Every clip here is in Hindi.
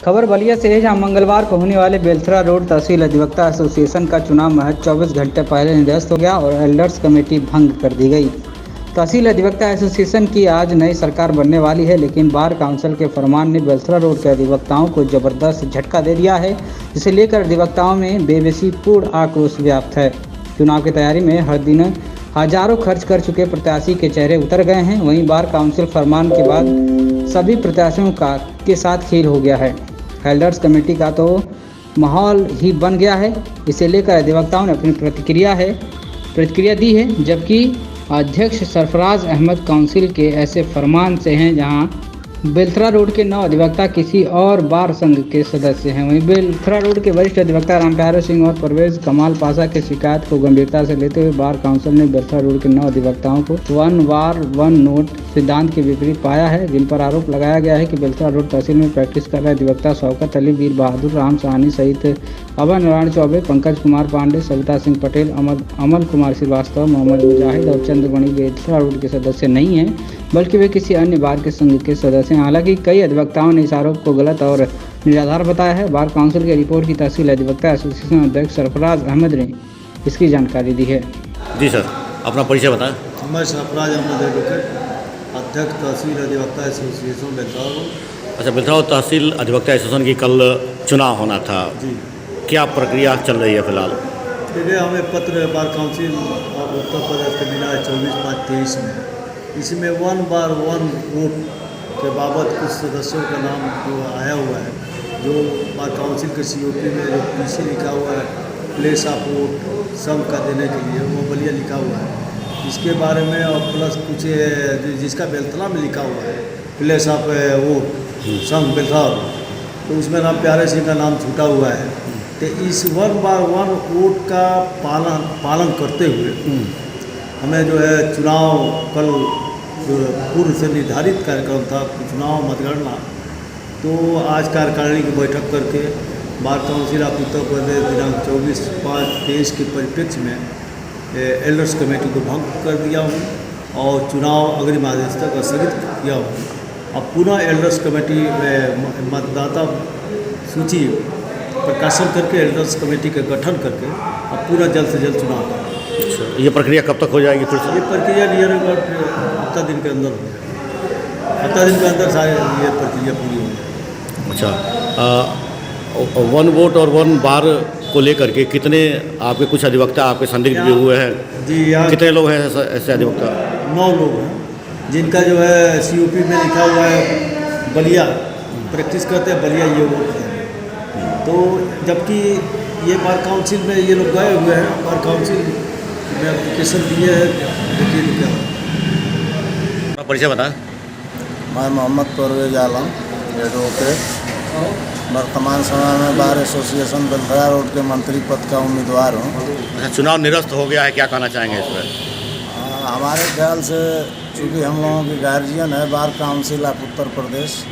खबर बलिया से है, जहां मंगलवार को होने वाले बेलथरा रोड तहसील अधिवक्ता एसोसिएशन का चुनाव महज 24 घंटे पहले निरस्त हो गया और एल्डर्स कमेटी भंग कर दी गई। तहसील अधिवक्ता एसोसिएशन की आज नई सरकार बनने वाली है, लेकिन बार काउंसिल के फरमान ने बेलथरा रोड के अधिवक्ताओं को जबरदस्त झटका दे दिया है, जिसे लेकर अधिवक्ताओं में बेबसीपूर्ण आक्रोश व्याप्त है। चुनाव की तैयारी में हर दिन हजारों खर्च कर चुके प्रत्याशी के चेहरे उतर गए हैं। वहीं बार काउंसिल फरमान के बाद सभी प्रत्याशियों के साथ खेल हो गया है। एल्डर्स कमेटी का तो माहौल ही बन गया है। इसे लेकर अधिवक्ताओं ने अपनी प्रतिक्रिया दी है, जबकि अध्यक्ष सरफराज अहमद काउंसिल के ऐसे फरमान से हैं जहां बेलथरा रोड के 9 अधिवक्ता किसी और बार संघ के सदस्य हैं। वहीं बेलथरा रोड के वरिष्ठ अधिवक्ता रामप्यारे सिंह और परवेज कमाल पाशा की शिकायत को गंभीरता से लेते हुए बार काउंसिल ने बेलथरा रोड के 9 अधिवक्ताओं को वन बार वन नोट सिद्धांत के विपरीत पाया है, जिन पर आरोप लगाया गया है कि बेलथरा रोड तहसील में प्रैक्टिस कर रहे अधिवक्ता शौकत अली, वीर बहादुर, राम साहनी सहित अभय नारायण चौबे, पंकज कुमार पांडे, सविता सिंह पटेल, अमल कुमार श्रीवास्तव, मोहम्मद मुजाहिद और चंद्रमणि बेलथरा रोड के सदस्य नहीं हैं, बल्कि वे किसी अन्य बार के संघ के सदस्य हैं। हालांकि कई अधिवक्ताओं ने इस आरोप को गलत और निराधार बताया है। बार काउंसिल की रिपोर्ट की तहसील अधिवक्ता एसोसिएशन अध्यक्ष सरफराज अहमद ने इसकी जानकारी दी है। जी सर, अपना परिचय बताएं। मैं सरफराज अहमद एडवोकेट, अध्यक्ष तहसील अधिवक्ता एसोसिएशन बेलथरा रोड। अच्छा, बेलथरा तहसील अधिवक्ता एसोसिएशन की कल चुनाव होना था जी, क्या प्रक्रिया चल रही है फिलहाल? देखिए, हमें पत्र बार काउंसिल और उत्तर प्रदेश के मिला है 24/5/23 में। इसमें वन बार वन वोट के बाबत कुछ सदस्यों का नाम जो आया हुआ है, जो बार काउंसिल के COP में जो पीछे लिखा हुआ है प्लेस ऑफ वोट संघ का देने के लिए, वो बलिया लिखा हुआ है। इसके बारे में और प्लस कुछ जिसका बेलथरा में लिखा हुआ है प्लेस ऑफ वोट संघ बेलथरा, तो उसमें रामप्यारे सिंह का नाम छूटा हुआ है। तो इस वन बार वन वोट का पालन करते हुए हमें जो है चुनाव कल जो पूर्व से निर्धारित कार्यक्रम था चुनाव मतगणना, तो आज कार्यकारिणी की बैठक करके bar council of Uttar Pradesh दिनांक 24/5/23 के परिप्रेक्ष्य में एल्डर्स कमेटी को भंग कर दिया हूँ और चुनाव अग्रिम आदेश तक स्थगित किया हूँ। अब पुनः एल्डर्स कमेटी मतदाता सूची प्रकाशन करके एल्डर्स कमेटी का गठन करके अब पूरा जल्द से जल्द चुनाव करें। ये प्रक्रिया कब तक हो जाएगी फिर से? ये प्रक्रिया नियर अबाउट हफ्ता दिन के अंदर हो जाएगी। हफ्ता दिन के अंदर सारी ये प्रक्रिया पूरी हो जाएगी। अच्छा, वन वोट और वन बार को लेकर के कितने आपके कुछ अधिवक्ता आपके संदिग्ध भी हुए हैं? जी, यहाँ कितने लोग हैं ऐसे अधिवक्ता? 9 लोग हैं, जिनका जो है COP में लिखा हुआ है बलिया प्रैक्टिस करते हैं, बलिया ये वोट है। तो जबकि ये बार काउंसिल में ये लोग गए हुए हैं, बार काउंसिल में एप्लीकेशन दिए हैं, देखिए क्या अपना परिचय बताएं। मैं मोहम्मद परवेज आलम एडवोकेट, वर्तमान समय में बार एसोसिएशन बेलथरा रोड के मंत्री पद का उम्मीदवार हूँ। अच्छा, चुनाव निरस्त हो गया है, क्या कहना चाहेंगे इस पर? हमारे ख्याल से चूँकि हम लोगों की गार्जियन है bar council of Uttar Pradesh,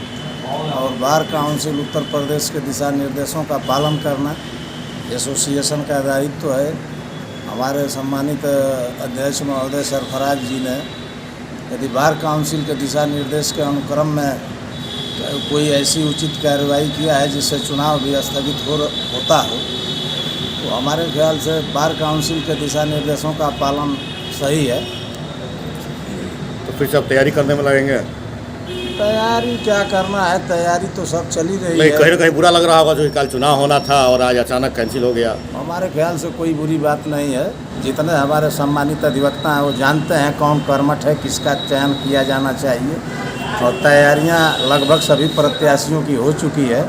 और बार काउंसिल उत्तर प्रदेश के दिशा निर्देशों का पालन करना एसोसिएशन का दायित्व है। हमारे सम्मानित अध्यक्ष महोदय सरफराज जी ने यदि बार काउंसिल के दिशा निर्देश के अनुक्रम में कोई ऐसी उचित कार्रवाई किया है जिससे चुनाव भी स्थगित होता हो, तो हमारे ख्याल से बार काउंसिल के दिशा निर्देशों का पालन सही है। तो फिर से आप तैयारी करने में लगेंगे? तैयारी क्या करना है, तैयारी तो सब चली रही नहीं, है। कहीं ना कहीं बुरा लग रहा होगा जो कल चुनाव होना था और आज अचानक कैंसिल हो गया। हमारे ख्याल से कोई बुरी बात नहीं है। जितने हमारे सम्मानित अधिवक्ता हैं वो जानते हैं कौन कर्मठ है, किसका चयन किया जाना चाहिए, और तैयारियां लगभग सभी प्रत्याशियों की हो चुकी है।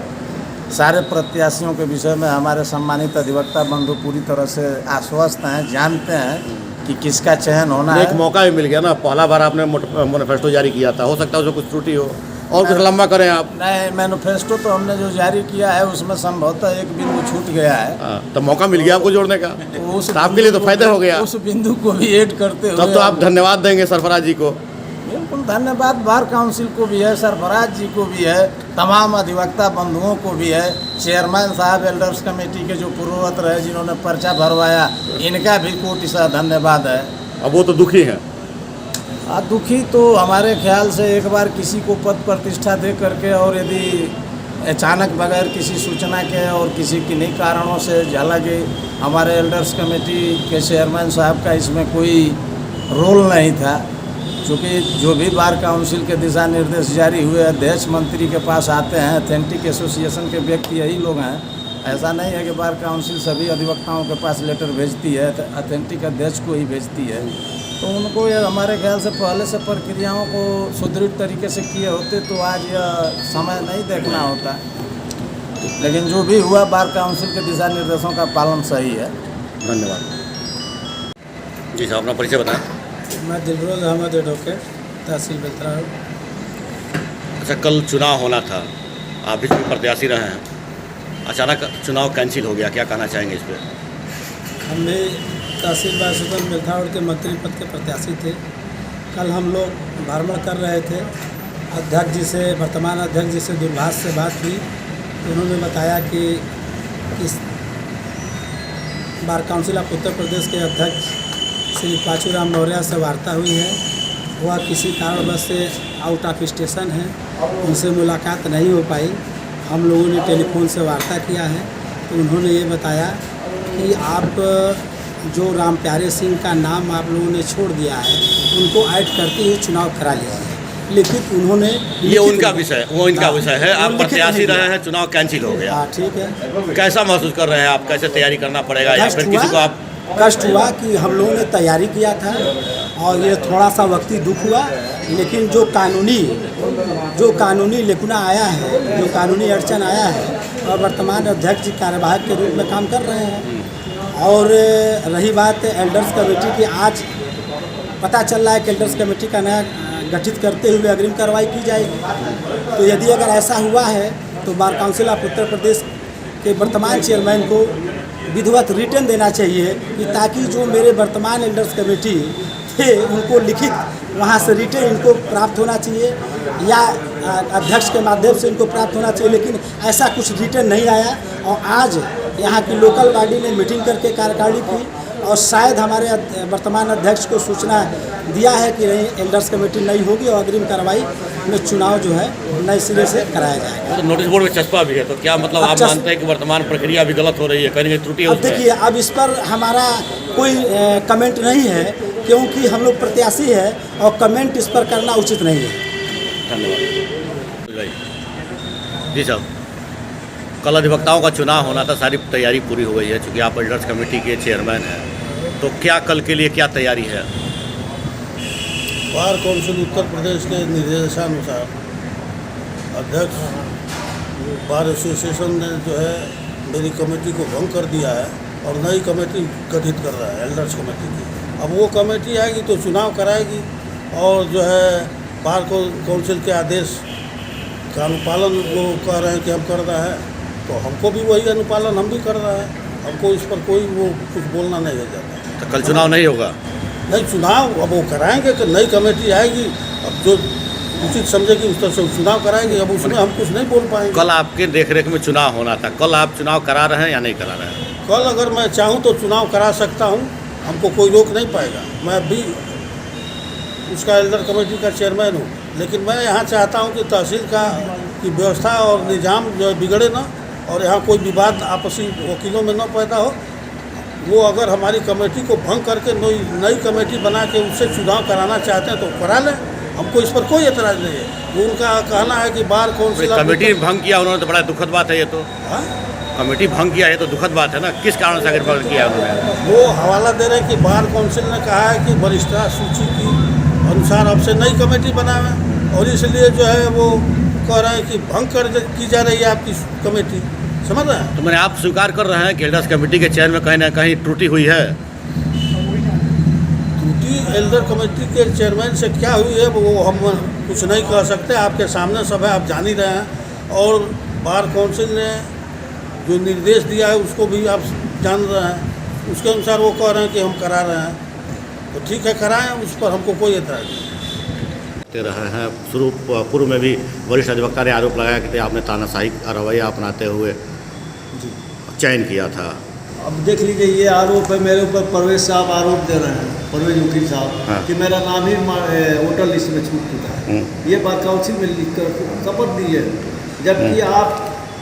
सारे प्रत्याशियों के विषय में हमारे सम्मानित अधिवक्ता बंधु पूरी तरह से आश्वस्त हैं, जानते हैं कि किसका चयन होना है। एक मौका भी मिल गया ना, पहला बार आपने मैनिफेस्टो जारी किया था, हो सकता है उसमें कुछ त्रुटि हो और कुछ लंबा करें आप। नहीं, मैनिफेस्टो तो हमने जो जारी किया है उसमें संभवतः एक बिंदु छूट गया है। तो मौका मिल गया आपको जोड़ने का, उस तो आपके लिए तो फायदा हो गया। उस बिंदु को भी ऐड करते हुए तब तो आप धन्यवाद देंगे सरफराज जी को। बिल्कुल धन्यवाद बार काउंसिल को भी है, सरफराज जी को भी है, तमाम अधिवक्ता बंधुओं को भी है, चेयरमैन साहब एल्डर्स कमेटी के जो पूर्ववत रहे जिन्होंने पर्चा भरवाया, इनका भी कोटि सा धन्यवाद है। अब वो तो दुखी हैं। दुखी तो हमारे ख्याल से एक बार किसी को पद प्रतिष्ठा दे करके और यदि अचानक बगैर किसी सूचना के और किसी किन्हीं कारणों से, हालांकि हमारे एल्डर्स कमेटी के चेयरमैन साहब का इसमें कोई रोल नहीं था, क्योंकि जो भी बार काउंसिल के दिशा निर्देश जारी हुए अध्यक्ष मंत्री के पास आते हैं, अथेंटिक एसोसिएशन के व्यक्ति यही लोग हैं। ऐसा नहीं है कि बार काउंसिल सभी अधिवक्ताओं के पास लेटर भेजती है, अथेंटिक अध्यक्ष को ही भेजती है। तो उनको ये हमारे ख्याल से पहले से प्रक्रियाओं को सुदृढ़ तरीके से किए होते तो आज यह समय नहीं देखना होता। लेकिन जो भी हुआ बार काउंसिल के दिशा निर्देशों का पालन सही है। धन्यवाद। जी साहब, अपना परिचय बताएं। मैं दिलरोज अहमद एडवोकेट, तहसील बेलतरा। अच्छा, कल चुनाव होना था, आप भी प्रत्याशी रहे हैं, अचानक चुनाव कैंसिल हो गया, क्या कहना चाहेंगे इस पर? हम भी तहसील बायसुतन बेलतरा के मंत्री पद के प्रत्याशी थे। कल हम लोग भ्रमण कर रहे थे, अध्यक्ष जी से, वर्तमान अध्यक्ष जी से दूरभाष से बात हुई। उन्होंने बताया कि इस bar council of Uttar Pradesh के अध्यक्ष श्री पाचूराम मौर्य से वार्ता हुई है। वह किसी कारणवश से आउट ऑफ स्टेशन है, उनसे मुलाकात नहीं हो पाई। हम लोगों ने टेलीफोन से वार्ता किया है तो उन्होंने ये बताया कि आप जो राम प्यारे सिंह का नाम आप लोगों ने छोड़ दिया है, उनको ऐड करते हुए चुनाव करा लीजिए। लेकिन उन्होंने ये उनका विषय, वो इनका विषय है। आप प्रत्याशी रहे हैं, चुनाव कैंसिल हो गया। हाँ, ठीक है। कैसा महसूस कर रहे हैं आप? कैसे तैयारी करना पड़ेगा, या फिर किसी को आप? कष्ट हुआ कि हम लोगों ने तैयारी किया था और ये थोड़ा सा वक्ती दुख हुआ, लेकिन जो कानूनी लेकुना आया है, जो कानूनी अड़चन आया है, और वर्तमान अध्यक्ष कार्यवाहक के रूप में काम कर रहे हैं। और रही बात एल्डर्स कमेटी की, आज पता चल रहा है कि एल्डर्स कमेटी का नया गठित करते हुए अग्रिम कार्रवाई की जाएगी। तो यदि अगर ऐसा हुआ है तो bar council of Uttar Pradesh के वर्तमान चेयरमैन को विधिवत रिटर्न देना चाहिए कि ताकि जो मेरे वर्तमान एल्डर्स कमेटी थे उनको लिखित वहाँ से रिटर्न इनको प्राप्त होना चाहिए, या अध्यक्ष के माध्यम से इनको प्राप्त होना चाहिए। लेकिन ऐसा कुछ रिटर्न नहीं आया और आज यहाँ की लोकल बॉडी ने मीटिंग करके कार्यकारिणी की और शायद हमारे वर्तमान अध्यक्ष को सूचना दिया है कि नहीं, एल्डर्स कमेटी नहीं होगी और अग्रिम कार्रवाई में चुनाव जो है नए सिरे से कराया जाएगा। तो नोटिस बोर्ड में चस्पा भी है, तो क्या मतलब आप मानते हैं कि वर्तमान प्रक्रिया भी गलत हो रही है, कहीं त्रुटि? अब देखिए, अब इस पर हमारा कोई कमेंट नहीं है, क्योंकि हम लोग प्रत्याशी है और कमेंट इस पर करना उचित नहीं है। धन्यवाद। जी साहब, कल अधिवक्ताओं का चुनाव होना था, सारी तैयारी पूरी हो गई है, चूँकि आप एल्डर्स कमेटी के चेयरमैन हैं, तो क्या कल के लिए क्या तैयारी है? बार काउंसिल उत्तर प्रदेश के निर्देशानुसार अध्यक्ष बार एसोसिएशन ने जो है मेरी कमेटी को भंग कर दिया है और नई कमेटी गठित कर रहा है एल्डर्स कमेटी की। अब वो कमेटी आएगी तो चुनाव कराएगी और जो है बार काउंसिल के आदेश का अनुपालन वो कह रहे हैं कि हम कर रहा है, तो हमको भी वही अनुपालन हम भी कर रहा है। हमको इस पर कोई वो कुछ बोलना नहीं हो जाता। तो कल चुनाव नहीं होगा? नहीं, चुनाव अब वो कराएंगे कि नई कमेटी आएगी, अब जो उचित समझेगी उस तरह से चुनाव कराएंगे। अब उसमें हम कुछ नहीं बोल पाएंगे। कल आपके देखरेख में चुनाव होना था, कल आप चुनाव करा रहे हैं या नहीं करा रहे हैं? कल अगर मैं चाहूँ तो चुनाव करा सकता हूँ, हमको कोई रोक नहीं पाएगा। मैं भी उसका एल्डर कमेटी का चेयरमैन हूँ, लेकिन मैं यहाँ चाहता हूँ कि तहसील की व्यवस्था और निज़ाम जो है बिगड़े ना, और यहाँ कोई विवाद आपसी वकीलों में न पैदा हो। वो अगर हमारी कमेटी को भंग करके नई कमेटी बना के उससे चुनाव कराना चाहते हैं तो करा लें, हमको इस पर कोई एतराज़ नहीं है। वो उनका कहना है कि बार काउंसिल कमेटी भंग किया उन्होंने, तो बड़ा दुखद बात है ये तो। हाँ, कमेटी भंग किया है तो दुखद बात है ना, किस कारण से अगर भंग किया उन्होंने? वो हवाला दे रहे हैं कि बार काउंसिल ने कहा है कि वरिष्ठता सूची की अनुसार अब से नई कमेटी बनावे, और इसलिए जो है वो कह रहे हैं कि भंग की जा रही है आपकी कमेटी। समझ रहे हैं? तो मैंने आप स्वीकार कर रहे हैं कि एल्डर्स कमेटी के चेयर में कहीं ना कहीं त्रुटि हुई है? त्रुटि एल्डर कमेटी के चेयरमैन से क्या हुई है वो हम कुछ नहीं कह सकते। आपके सामने सब है, आप जान ही रहे हैं, और बार काउंसिल ने जो निर्देश दिया है उसको भी आप जान रहे हैं। उसके अनुसार वो कह रहे हैं कि हम करा रहे हैं, तो ठीक है, कराएं, उस पर हमको कोई एतराज़ नहीं रहे हैं। पूर्व में भी वरिष्ठ अधिवक्ता ने आरोप लगाया कि आपने तानाशाही रवैया अपनाते हुए चयन किया था। अब देख लीजिए, ये आरोप है मेरे ऊपर। परवेज साहब आरोप दे रहे हैं, परवेज वकील साहब, हाँ। कि मेरा नाम ही वोटर लिस्ट में छूट चुका है। ये बात काउंसिल में लिख कर शपथ दी है, जबकि आप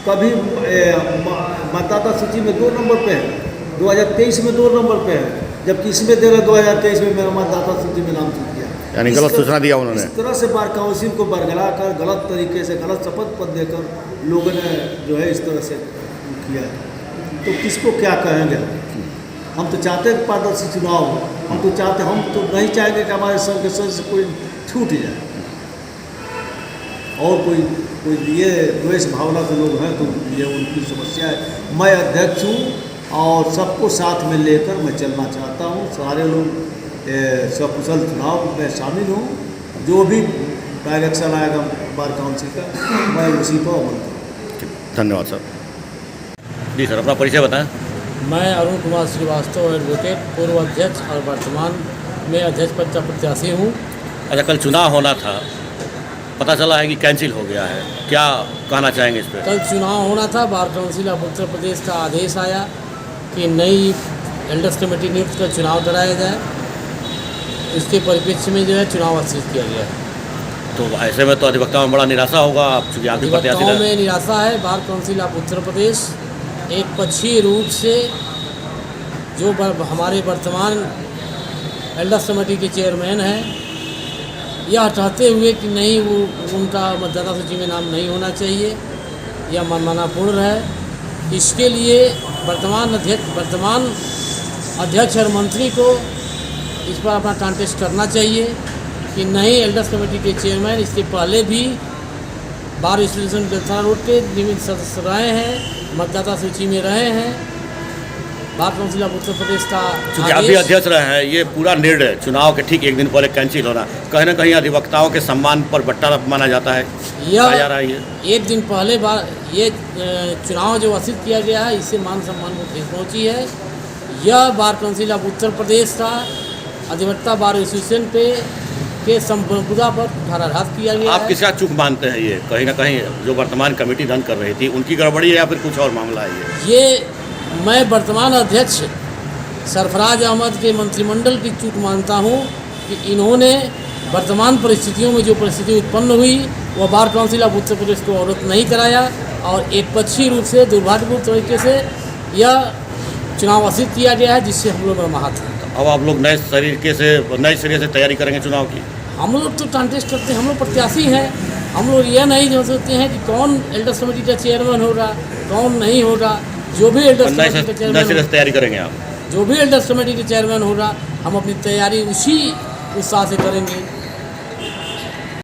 कभी मतदाता सूची में 2 नंबर पे है, 2023 में 2 नंबर पे है, जबकि इसमें दे रहे 2023 में मेरा मतदाता सूची में नाम छूट गया। यानी गलत सूचना दिया उन्होंने। इस तरह से बार काउंसिल को बरगला कर गलत तरीके से गलत शपथ पत्र देकर लोगों ने जो है इस तरह से किया है, तो किसको क्या कहेंगे। हम तो चाहते हैं पारदर्शी चुनाव हो, हम तो नहीं चाहेंगे कि हमारे संघ के सदस्य से कोई छूट जाए, और कोई ये द्वेष भावना के लोग हैं तो ये उनकी समस्या है। मैं अध्यक्ष हूँ और सबको साथ में लेकर मैं चलना चाहता हूँ। सारे लोग सकुशल चुनाव में शामिल हूँ, जो भी डायरेक्शन आएगा बार काउंसिल का मैं उसी पर अमल करूँ। धन्यवाद सर। जी सर, अपना परिचय बताएं। मैं अरुण कुमार श्रीवास्तव एडवोकेट, पूर्व अध्यक्ष और वर्तमान में अध्यक्ष पद का प्रत्याशी हूँ। अच्छा, कल चुनाव होना था, पता चला है कि कैंसिल हो गया है, क्या कहना चाहेंगे इस पर? कल चुनाव होना था, bar council of Uttar Pradesh का आदेश आया कि नई एल्डर्स कमेटी नियुक्त कर चुनाव कराया जाए। इसके परिप्रेक्ष्य में जो है चुनाव स्थगित किया गया है। तो ऐसे में तो अधिवक्ताओं में बड़ा निराशा होगा, आप चूँकि आगे प्रत्याशी अधिवक्ताओं में निराशा है। Bar council of Uttar Pradesh एक पक्षीय रूप से जो हमारे वर्तमान एल्डर्स कमेटी के चेयरमैन हैं, यह चाहते हुए कि नहीं वो उनका मतदाता सूची में नाम नहीं होना चाहिए, यह मनमानापूर्ण है। इसके लिए वर्तमान अध्यक्ष और मंत्री को इस पर अपना कॉन्टेस्ट करना चाहिए कि नहीं, एल्डर्स कमेटी के चेयरमैन इसके पहले भी बार एसोसिएशन बेलथरा रोड के नियमित सदस्य रहे हैं, मतदाता सूची में रहे हैं। Bar council of Uttar Pradesh का चूँकि आप भी अध्यक्ष रहे हैं, ये पूरा निर्णय चुनाव के ठीक एक दिन पहले कैंसिल होना कहीं ना कहीं अधिवक्ताओं के सम्मान पर बट्टा माना जाता है, कहा जा रहा है। ये एक दिन पहले ये चुनाव जो घोषित किया गया है, इससे मान सम्मान को ठेस पहुँची है। यह bar council of Uttar Pradesh का अधिवक्ता बार एसोसिएशन के संप्रभुता पर कुठाराघात किया गया। आप किसका चूक मानते हैं? ये कहीं ना कहीं जो वर्तमान कमेटी रन कर रही थी उनकी गड़बड़ी है या फिर कुछ और मामला है? ये मैं वर्तमान अध्यक्ष सरफराज अहमद के मंत्रिमंडल की चूक मानता हूँ कि इन्होंने वर्तमान परिस्थितियों में जो परिस्थिति उत्पन्न हुई वह bar council of Uttar Pradesh को अवगत नहीं कराया और एक पक्षीय रूप से दुर्भाग्यपूर्ण तरीके से यह चुनाव घोषित किया गया है, जिससे हम लोग मर्माहत हैं। अब आप लोग नए सिरे से तैयारी करेंगे चुनाव की? हम लोग तो कॉन्टेस्ट करते हैं, हम लोग प्रत्याशी हैं। हम लोग यह नहीं जान सकते हैं कि कौन एल्डर्स कमेटी का चेयरमैन होगा, कौन नहीं होगा। जो भी एल्डर्स कमेटी का चेयरमैन तैयारी करेंगे आप? जो भी एल्डर्स कमेटी के चेयरमैन होगा, हम अपनी तैयारी उसी उत्साह से करेंगे।